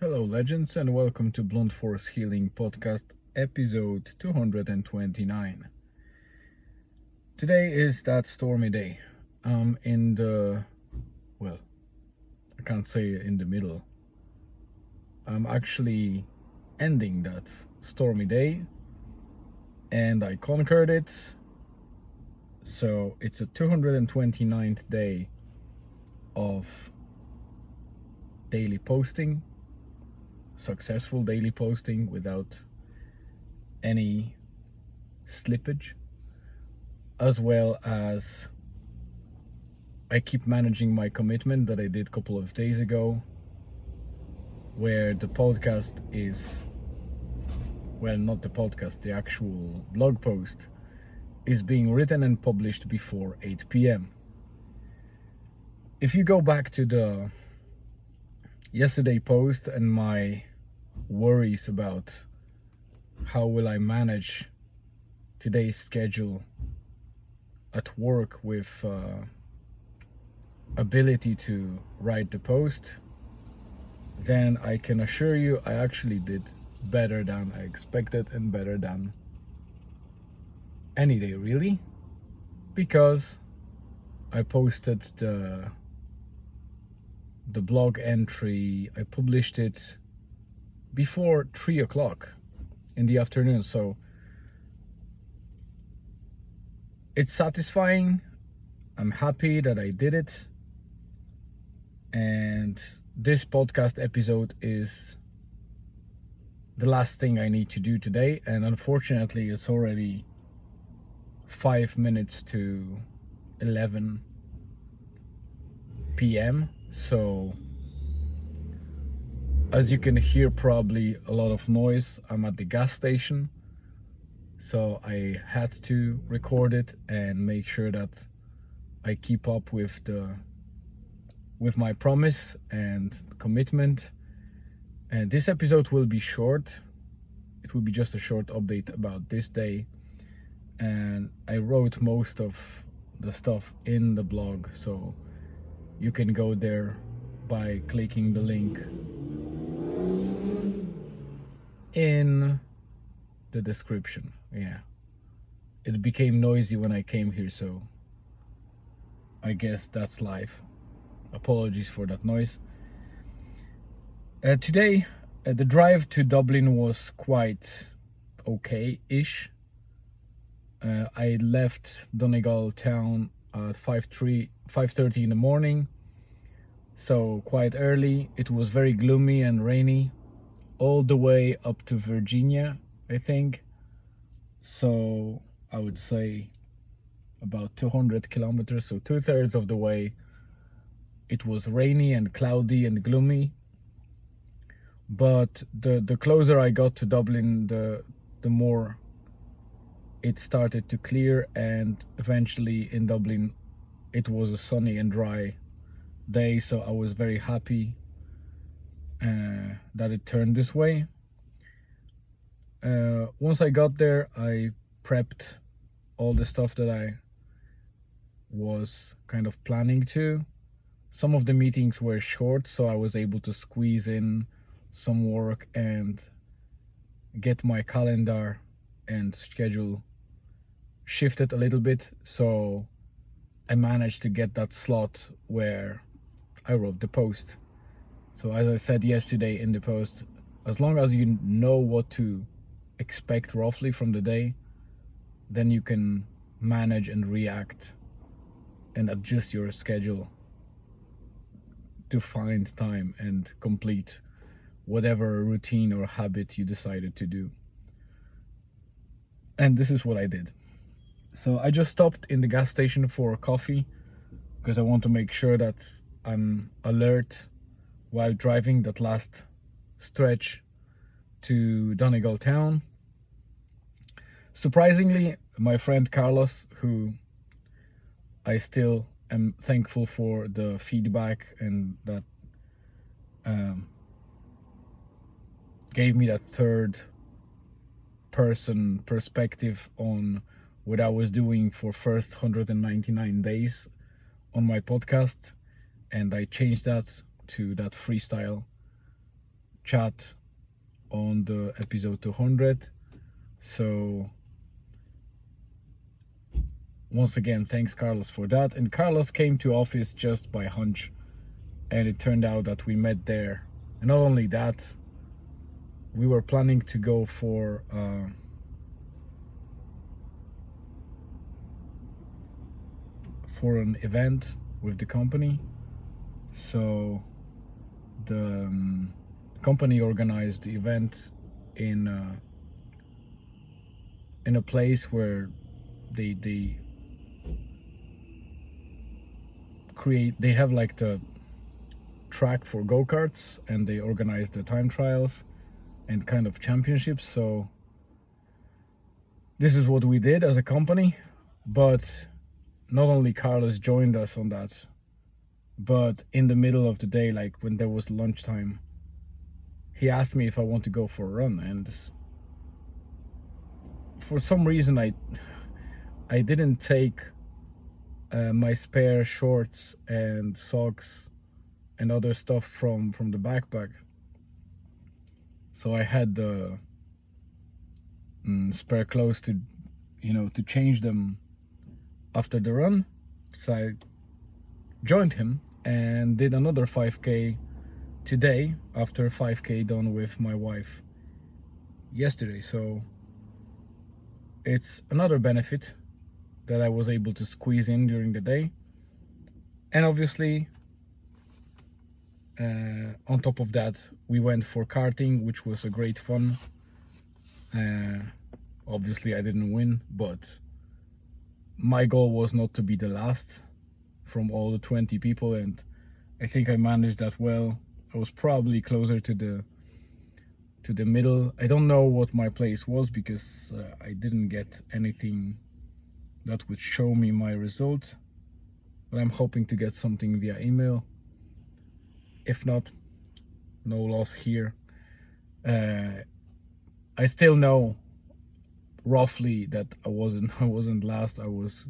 Hello, legends, and welcome to Blunt Force Healing Podcast, episode 229. Today is that stormy day. Well, I can't say in the middle. I'm actually ending that stormy day, and I conquered it. So it's a 229th day of daily posting. Successful daily posting without any slippage, as well as I keep managing my commitment that I did a couple of days ago, where the podcast is, well, not the podcast, the actual blog post is being written and published before 8 p.m. If you go back to the yesterday post and my worries about how will I manage today's schedule at work with ability to write the post, then I can assure you I actually did better than I expected and better than any day, really, because I posted the blog entry. I published it before 3 o'clock in the afternoon, so it's satisfying. I'm happy that I did it, and this podcast episode is the last thing I need to do today, and unfortunately it's already 5 minutes to 11 p.m. So as you can hear, probably a lot of noise. I'm at the gas station, so I had to record it and make sure that I keep up with my promise and commitment. And this episode will be short. It will be just a short update about this day. And I wrote most of the stuff in the blog, so you can go there by clicking the link in the description. Yeah, it became noisy when I came here, so I guess that's life. Apologies for that noise. Today the drive to Dublin was quite okay-ish. I left Donegal town at 5:30 in the morning, so quite early. It was very gloomy and rainy all the way up to Virginia, I think. So I would say about 200 kilometers, so 2/3 of the way it was rainy and cloudy and gloomy. But the closer I got to Dublin, the more it started to clear, and eventually in Dublin it was a sunny and dry day, so I was very happy that it turned this way. Once I got there, I prepped all the stuff that I was kind of planning to. Some of the meetings were short, so I was able to squeeze in some work and get my calendar and schedule shifted a little bit, so I managed to get that slot where I wrote the post. So as I said yesterday in the post, as long as you know what to expect roughly from the day, then you can manage and react and adjust your schedule to find time and complete whatever routine or habit you decided to do. And this is what I did. So I just stopped in the gas station for a coffee because I want to make sure that I'm alert while driving that last stretch to Donegal town. Surprisingly, my friend Carlos, who I still am thankful for the feedback and that gave me that third person perspective on what I was doing for first 199 days on my podcast, and I changed that to that freestyle chat on the episode 200. So once again, thanks Carlos for that. And Carlos came to office just by hunch, and it turned out that we met there. And not only that, we were planning to go for an event with the company. So the company organized the event in a place where they have like the track for go-karts, and they organize the time trials and kind of championships. So this is what we did as a company. But not only Carlos joined us on that, but in the middle of the day, like when there was lunchtime, he asked me if I want to go for a run. And for some reason I didn't take my spare shorts and socks and other stuff from the backpack. So I had the spare clothes to change them after the run. So I joined him and did another 5K today, after 5K done with my wife yesterday. So it's another benefit that I was able to squeeze in during the day. And obviously, on top of that, we went for karting, which was a great fun. Obviously I didn't win, but my goal was not to be the last from all the 20 people, and I think I managed that well. I was probably closer to the middle. I don't know what my place was because I didn't get anything that would show me my result, but I'm hoping to get something via email. If not, no loss here. I still know roughly that I wasn't last. I was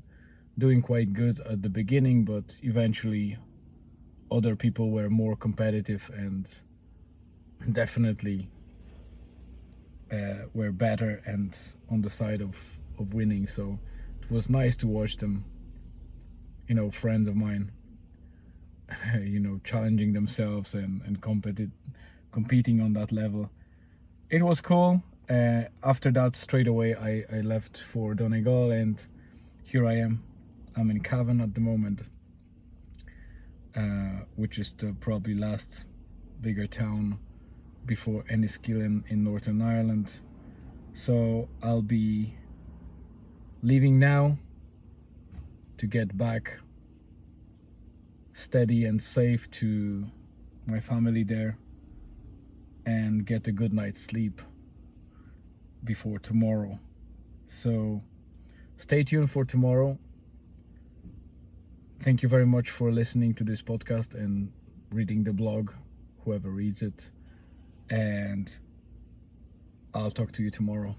doing quite good at the beginning, but eventually other people were more competitive and definitely were better and on the side of winning. So it was nice to watch them, friends of mine, challenging themselves and competing on that level. It was cool. After that, straight away I left for Donegal, and here I am. I'm in Cavan at the moment, which is the probably last bigger town before Enniskillen in Northern Ireland. So I'll be leaving now to get back steady and safe to my family there and get a good night's sleep before tomorrow. So stay tuned for tomorrow. Thank you very much for listening to this podcast and reading the blog, whoever reads it, and I'll talk to you tomorrow.